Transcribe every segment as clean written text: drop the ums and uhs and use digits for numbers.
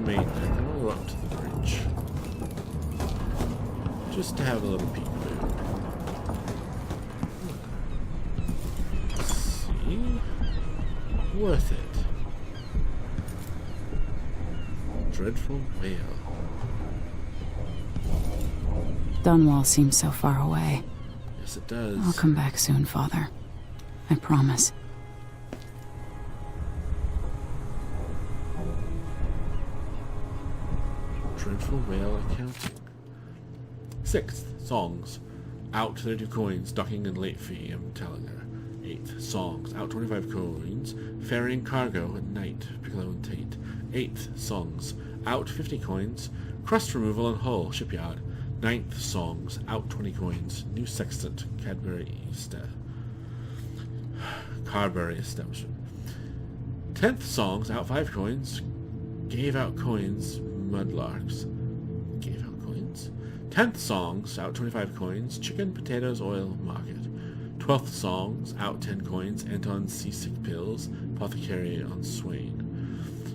main deck. I'm gonna go up to the bridge. Just to have a little peek through. Let's see. Worth it. Dreadful Vale. Dunwall seems so far away. Yes, it does. I'll come back soon, Father. I promise. Dreadful Vale Accounting. 6th, Songs. Out 32 coins, docking and late fee, I'm telling her. 8th, Songs. Out 25 coins, ferrying cargo at night, Piccolo and Tate. 8th, Songs. Out 50 coins, crust removal and hull, shipyard. 9th, Songs. Out 20 coins, new sextant, Carberry establishment. 10th, Songs. Out 5 coins, gave out coins, Mudlarks. Gave out coins? 10th, Songs. Out 25 coins, chicken, potatoes, oil, market. 12th, Songs. Out 10 coins, Anton's seasick pills, apothecary on Swain.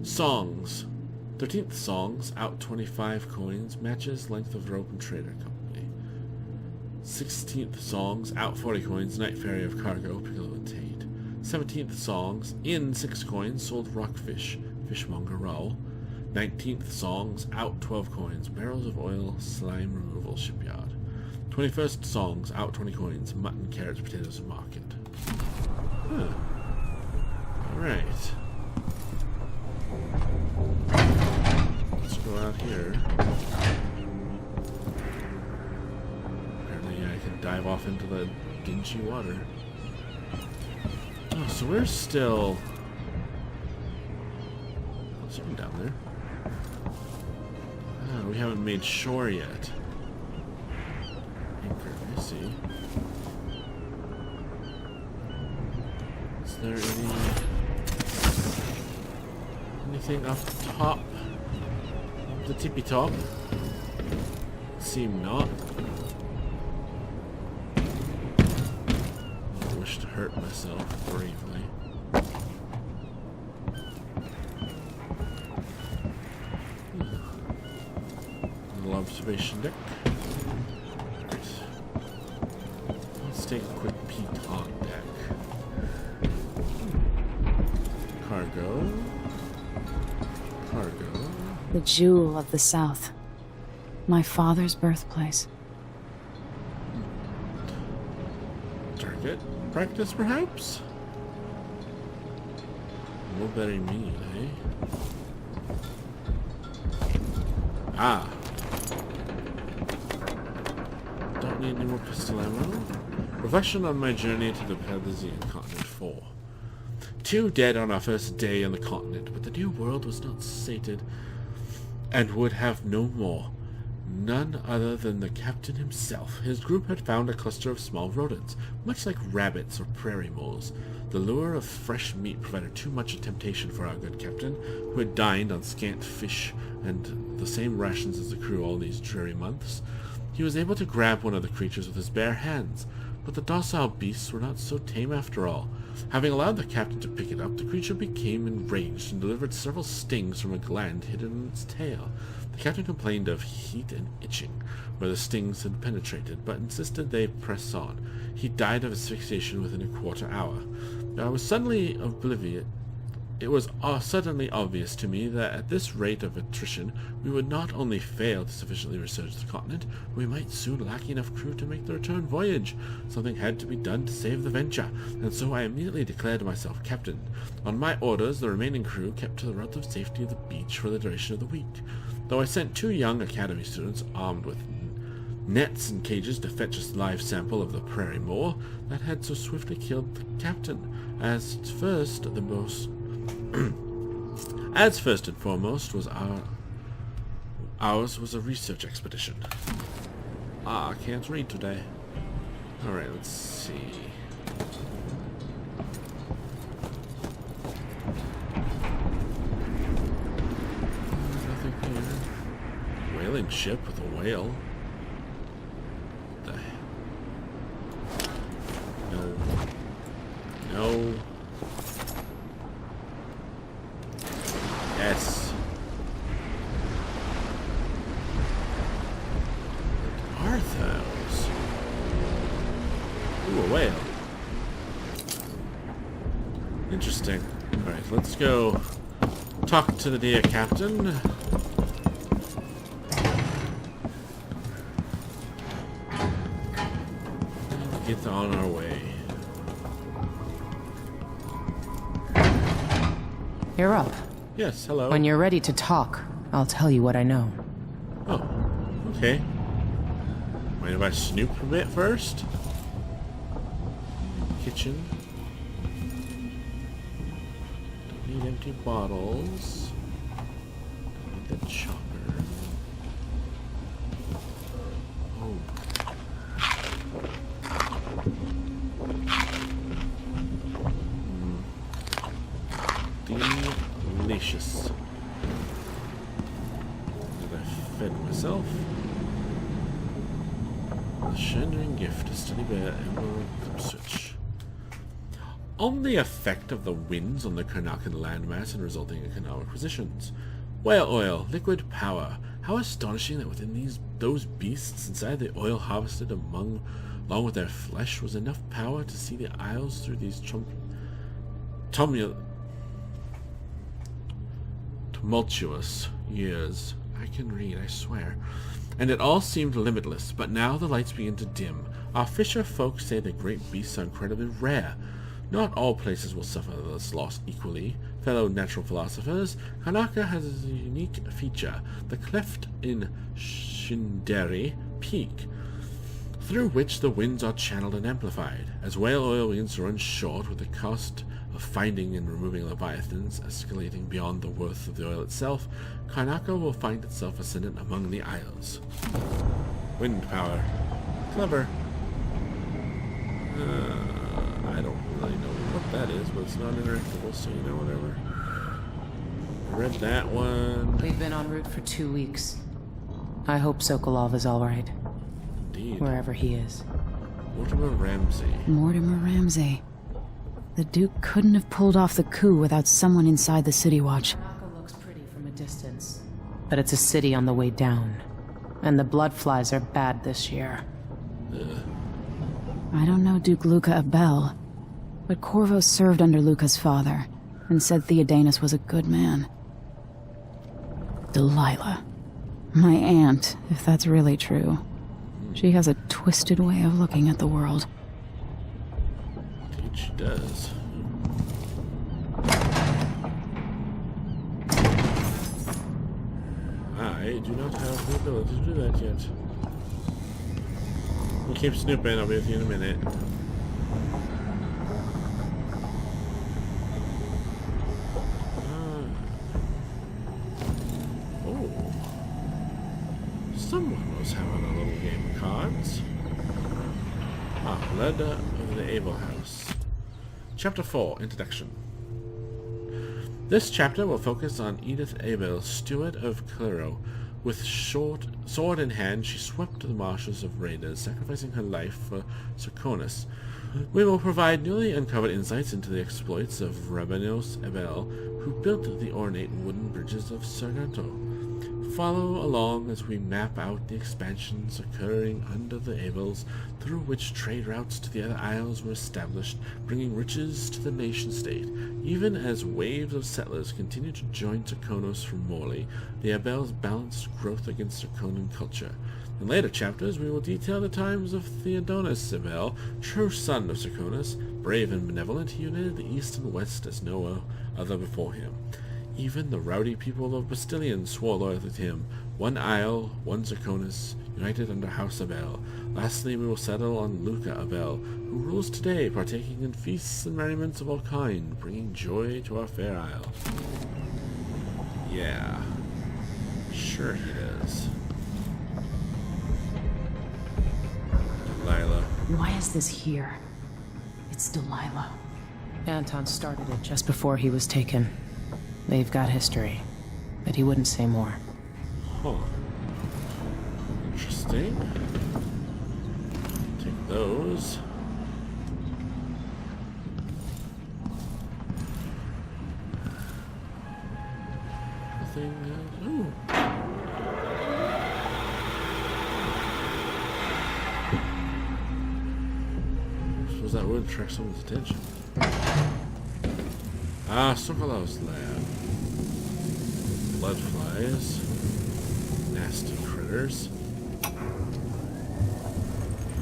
Songs. 13th, Songs. Out 25 coins, matches, length of rope and trader company. 16th, Songs. Out 40 coins, night ferry of cargo, Piccolo and Tate. 17th, Songs. In 6 coins, sold rockfish, fishmonger Raoul. 19th, Songs. Out 12 coins, barrels of oil, slime removal, shipyard. 21st, Songs. Out 20 coins, mutton, carrots, potatoes, market. Huh. Alright. Let's go out here. Apparently I can dive off into the dingy water. Oh, so we're still... There's something down there. Ah, we haven't made shore yet. Anchor, I see. Is there anything up top? The tippy top? Seem not. I wish to hurt myself bravely. Little observation deck. Right. Let's take a quick peek on deck. Cargo. The jewel of the South. My father's birthplace. Target practice, perhaps? No better mean, eh? Ah. Don't need any more pistol ammo. Reflection on my journey to the Palasian continent 4. 2 dead on our first day on the continent, but the new world was not sated and would have no more. None other than the captain himself. His group had found a cluster of small rodents, much like rabbits or prairie moles. The lure of fresh meat provided too much a temptation for our good captain, who had dined on scant fish and the same rations as the crew all these dreary months. He was able to grab one of the creatures with his bare hands, but the docile beasts were not so tame after all. Having allowed the captain to pick it up, the creature became enraged and delivered several stings from a gland hidden in its tail. The captain complained of heat and itching where the stings had penetrated, but insisted they press on. He died of asphyxiation within a quarter hour. It was suddenly obvious to me that at this rate of attrition we would not only fail to sufficiently research the continent, we might soon lack enough crew to make the return voyage. Something had to be done to save the venture, and so I immediately declared myself captain. On my orders, the remaining crew kept to the relative safety of the beach for the duration of the week, though I sent 2 young academy students armed with nets and cages to fetch a live sample of the prairie mole that had so swiftly killed the captain. As first and foremost was ours was a research expedition. I can't read today. Alright, let's see. Nothing here. Whaling ship with a whale. What the hell? No. Yes. whale. Interesting. Alright, let's go talk to the dear captain. And get on our way. You're up. Yes, hello. When you're ready to talk, I'll tell you what I know. Oh, okay. Mind if I snoop a bit first? Kitchen. Don't need empty bottles. Don't need the chopper. Oh. Delicious. And I fed myself. The Chandering Gift, a Steady Bear, Emerald Cup Switch. On the effect of the winds on the Karnakan landmass and resulting economic positions. Whale oil, liquid power. How astonishing that within those beasts inside the oil harvested along with their flesh was enough power to see the isles through these tumultuous years. I can read, I swear. And it all seemed limitless, but now the lights begin to dim. Our fisher folk say the great beasts are incredibly rare. Not all places will suffer this loss equally. Fellow natural philosophers, Kanaka has a unique feature, the cleft in Shinderi Peak, through which the winds are channeled and amplified. As whale oil begins to run short, with the cost of finding and removing leviathans escalating beyond the worth of the oil itself, Karnaka will find itself ascendant among the isles. Wind power. Clever. I don't really know what that is, but it's not interactable, so you know, whatever. I read that one. We've been en route for 2 weeks. I hope Sokolov is alright. Indeed. Wherever he is. Mortimer Ramsey. Mortimer Ramsey. The Duke couldn't have pulled off the coup without someone inside the City Watch. Kanaka looks pretty from a distance, but it's a city on the way down. And the bloodflies are bad this year. I don't know Duke Luca Abel, but Corvo served under Luca's father, and said Theodanus was a good man. Delilah. My aunt, if that's really true. She has a twisted way of looking at the world. Indeed she does. I do not have the ability to do that yet. We'll keep snooping, I'll be with you in a minute. Oh. Someone was having a little game of cards. Blood of the Abel House. Chapter 4, Introduction. This chapter will focus on Edith Abel, steward of Cairo. With sword in hand, she swept the marshes of raiders, sacrificing her life for Serconus. We will provide newly uncovered insights into the exploits of Rabenos Abel, who built the ornate wooden bridges of Sargato. Follow along as we map out the expansions occurring under the Abels, through which trade routes to the other isles were established, bringing riches to the nation-state. Even as waves of settlers continue to join Serconos from Morley, the Abels balanced growth against Serconan culture. In later chapters, we will detail the times of Theodanus Abel, true son of Serconos. Brave and benevolent, he united the East and West as no other before him. Even the rowdy people of Bastilion swore loyalty to him. One isle, one Serconos, united under House Abel. Lastly, we will settle on Luca Abel, who rules today, partaking in feasts and merriments of all kind, bringing joy to our fair isle. Yeah. Sure he does. Delilah. Why is this here? It's Delilah. Anton started it just before he was taken. They've got history, but he wouldn't say more. Huh. Interesting. Take those. Nothing else. Ooh. Was that would attract someone's attention. Ah, Sokolov's lab. Blood flies. Nasty critters.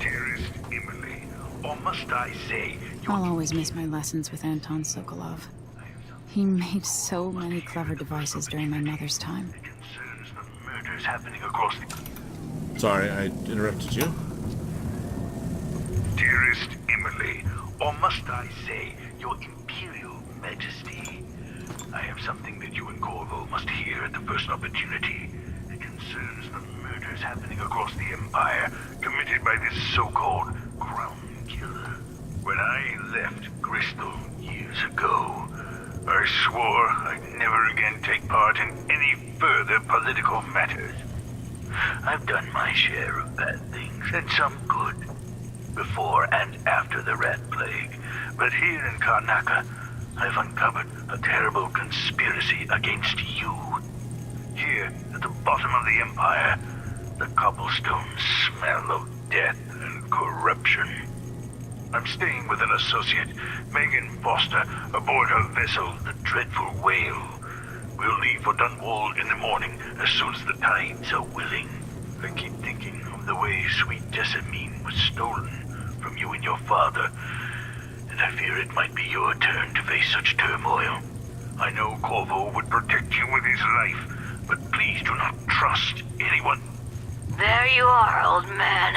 Dearest Emily, or must I say, I'll always miss my lessons with Anton Sokolov. He made so many clever devices during my mother's time. concerns the murders happening across the... Sorry, I interrupted you. Dearest Emily, or must I say, your Imperial Majesty, I have something that you and Corvo must hear at the first opportunity. It concerns the murders happening across the Empire, committed by this so-called Crown Killer. When I left Bristol years ago, I swore I'd never again take part in any further political matters. I've done my share of bad things, and some good, before and after the Rat Plague. But here in Karnaca, I've uncovered a terrible conspiracy against you. Here, at the bottom of the Empire, the cobblestones smell of death and corruption. I'm staying with an associate, Meagan Foster, aboard her vessel, the Dreadful Whale. We'll leave for Dunwall in the morning, as soon as the tides are willing. I keep thinking of the way sweet Jessamine was stolen from you and your father, and I fear it might be your turn to face such turmoil. I know Corvo would protect you with his life, but please do not trust anyone. There you are, old man.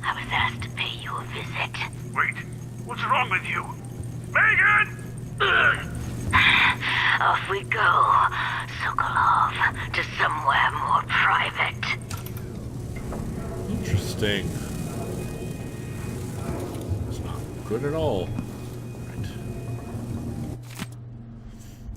I was asked to pay you a visit. Wait, what's wrong with you? Meagan! Off we go, Sokolov, to somewhere more private. Interesting. It's not good at all. Right.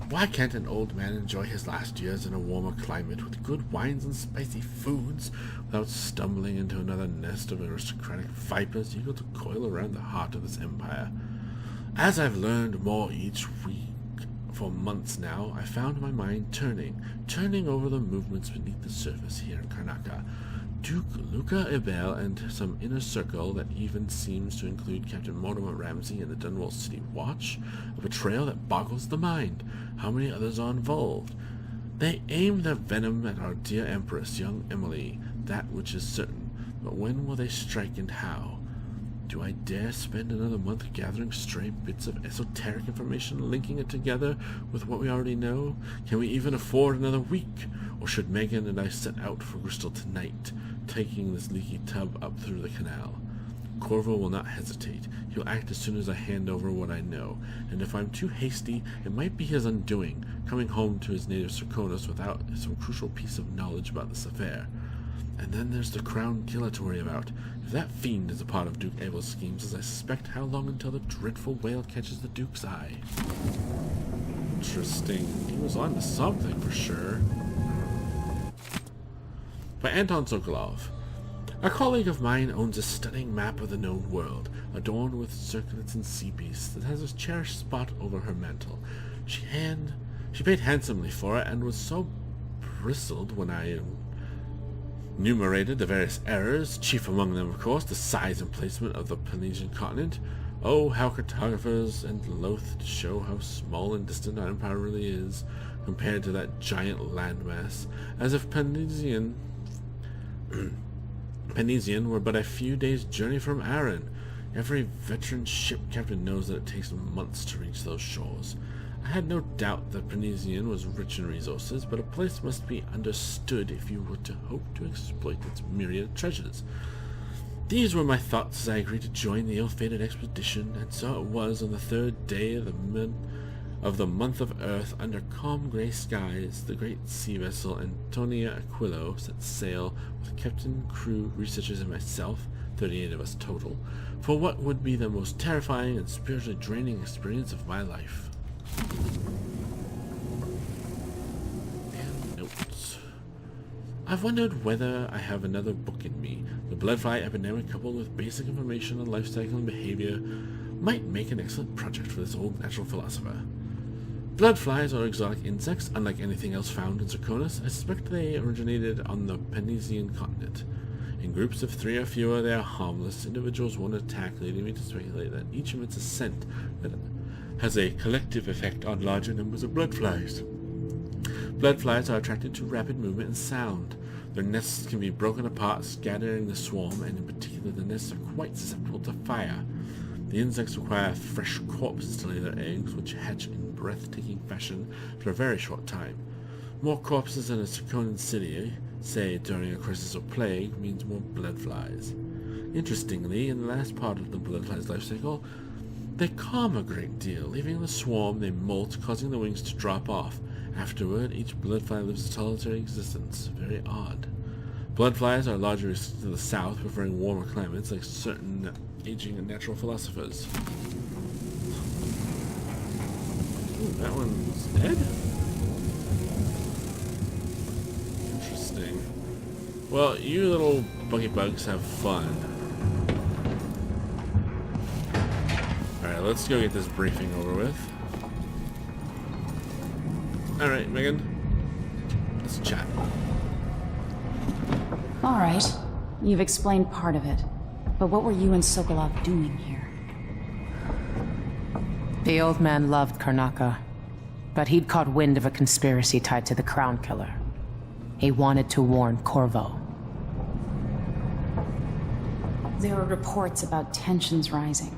Why can't an old man enjoy his last years in a warmer climate with good wines and spicy foods without stumbling into another nest of aristocratic vipers eager to coil around the heart of this empire? As I've learned more each week for months now, I found my mind turning over the movements beneath the surface here in Karnaca. Duke Luca Ebel and some inner circle that even seems to include Captain Mortimer Ramsey and the Dunwall City Watch, a betrayal that boggles the mind. How many others are involved? They aim their venom at our dear Empress, young Emily, that which is certain. But when will they strike, and how? Do I dare spend another month gathering stray bits of esoteric information, linking it together with what we already know? Can we even afford another week? Or should Meagan and I set out for Bristol tonight, taking this leaky tub up through the canal? Corvo will not hesitate. He'll act as soon as I hand over what I know, and if I'm too hasty, it might be his undoing, coming home to his native Serkonos without some crucial piece of knowledge about this affair. And then there's the Crown Killer to worry about. If that fiend is a part of Duke Abel's schemes, as I suspect, how long until the dreadful whale catches the Duke's eye? Interesting. He was on to something for sure. By Anton Sokolov. A colleague of mine owns a stunning map of the known world, adorned with circlets and sea beasts, that has a cherished spot over her mantle. She paid handsomely for it, and was so bristled when I enumerated the various errors, chief among them, of course, the size and placement of the Polynesian continent. Oh, how cartographers are loath to show how small and distant our empire really is, compared to that giant landmass, as if Polynesian were but a few days' journey from Arran. Every veteran ship captain knows that it takes months to reach those shores. I had no doubt that Polynesian was rich in resources, but a place must be understood if you were to hope to exploit its myriad treasures. These were my thoughts as I agreed to join the ill-fated expedition, and so it was on the third day of the month of Earth, under calm grey skies, the great sea vessel Antonia Aquilo set sail with captain, crew, researchers, and myself, 38 of us total, for what would be the most terrifying and spiritually draining experience of my life. And notes. I've wondered whether I have another book in me. The bloodfly epidemic, coupled with basic information on life cycle and behavior, might make an excellent project for this old natural philosopher. Bloodflies are exotic insects, unlike anything else found in Serkonos. I suspect they originated on the Polynesian continent. In groups of 3 or fewer, they are harmless. Individuals won't attack, leading me to speculate that each emits a scent that has a collective effect on larger numbers of bloodflies. Bloodflies are attracted to rapid movement and sound. Their nests can be broken apart, scattering the swarm, and in particular the nests are quite susceptible to fire. The insects require fresh corpses to lay their eggs, which hatch in breathtaking fashion for a very short time. More corpses in a Sarkonan city, say during a crisis of plague, means more bloodflies. Interestingly, in the last part of the bloodfly's life cycle, they calm a great deal. Leaving the swarm, they molt, causing the wings to drop off. Afterward, each bloodfly lives a solitary existence. Very odd. Bloodflies are largely restricted to the south, preferring warmer climates like certain aging and natural philosophers. Ooh, that one's dead? Interesting. Well, you little buggy bugs have fun. Alright, let's go get this briefing over with. Alright, Megan. Let's chat. Alright, you've explained part of it. But what were you and Sokolov doing here? The old man loved Karnaca, but he'd caught wind of a conspiracy tied to the Crown Killer. He wanted to warn Corvo. There were reports about tensions rising,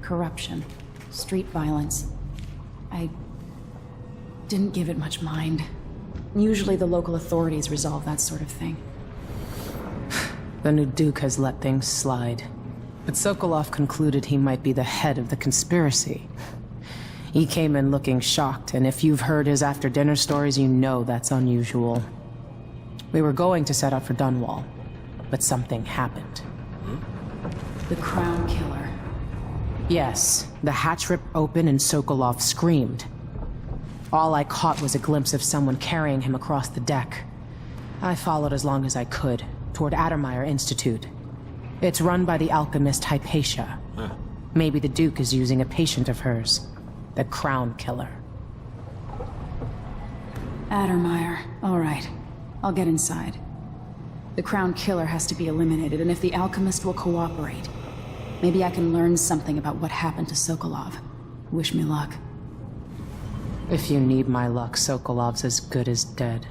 corruption, street violence. I didn't give it much mind. Usually the local authorities resolve that sort of thing. The new Duke has let things slide. But Sokolov concluded he might be the head of the conspiracy. He came in looking shocked, and if you've heard his after-dinner stories, you know that's unusual. We were going to set out for Dunwall, but something happened. The Crown Killer. Yes, the hatch ripped open and Sokolov screamed. All I caught was a glimpse of someone carrying him across the deck. I followed as long as I could, toward Addermeyer Institute. It's run by the alchemist Hypatia. Maybe the Duke is using a patient of hers, the Crown Killer. Addermeyer. Alright. I'll get inside. The Crown Killer has to be eliminated, and if the alchemist will cooperate, maybe I can learn something about what happened to Sokolov. Wish me luck. If you need my luck, Sokolov's as good as dead.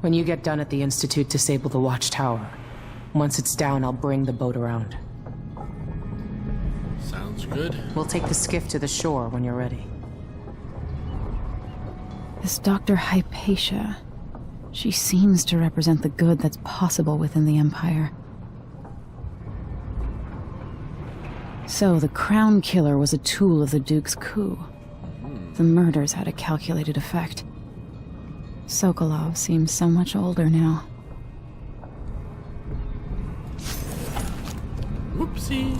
When you get done at the Institute, disable the watchtower. Once it's down, I'll bring the boat around. Sounds good. We'll take the skiff to the shore when you're ready. This Dr. Hypatia. She seems to represent the good that's possible within the Empire. So, the Crown Killer was a tool of the Duke's coup. The murders had a calculated effect. Sokolov seems so much older now. Whoopsie.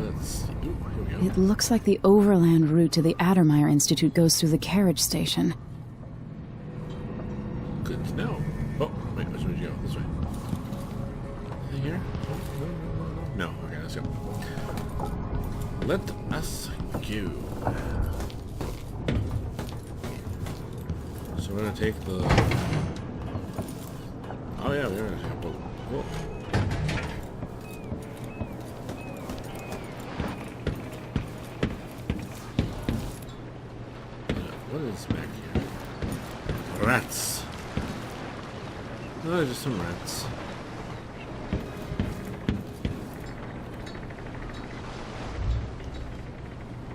Let's see. Ooh, here we go. It looks like the overland route to the Addermeyer Institute goes through the carriage station. Good to know. Oh, wait, which way did you go? This way. Anything here? No. Okay, let's go. Let us go. So we're gonna take the... Oh yeah, we're gonna take a boat. Cool. What is back here? Rats. No, just some rats.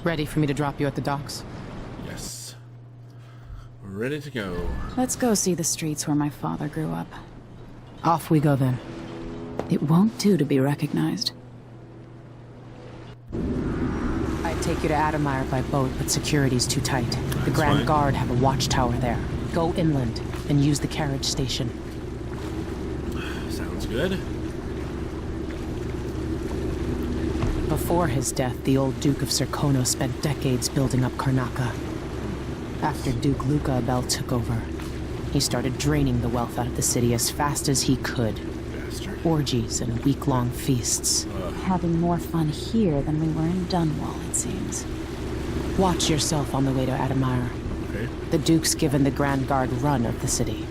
Ready for me to drop you at the docks? Yes. We're ready to go. Let's go see the streets where my father grew up. Off we go then. It won't do to be recognized. I'd take you to Addermeyer by boat, but security's too tight. The That's Grand fine. Guard have a watchtower there. Go inland and use the carriage station. Sounds good. Before his death, the old Duke of Serkono spent decades building up Karnaca. After Duke Luca Abel took over, he started draining the wealth out of the city as fast as he could. Bastard. Orgies and week-long feasts. Having more fun here than we were in Dunwall, it seems. Watch yourself on the way to Addermeyer. Okay. The Duke's given the Grand Guard run of the city.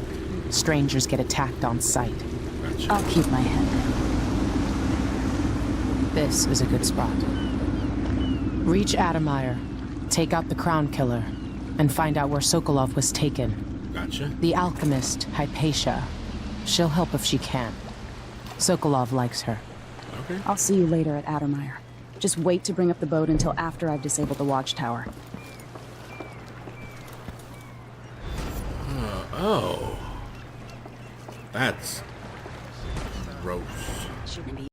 Strangers get attacked on sight. Gotcha. I'll keep my head down. This is a good spot. Reach Adamire, take out the Crown Killer, and find out where Sokolov was taken. Gotcha. The alchemist, Hypatia. She'll help if she can. Sokolov likes her. Okay. I'll see you later at Addermire. Just wait to bring up the boat until after I've disabled the watchtower. Oh. That's gross. Shouldn't be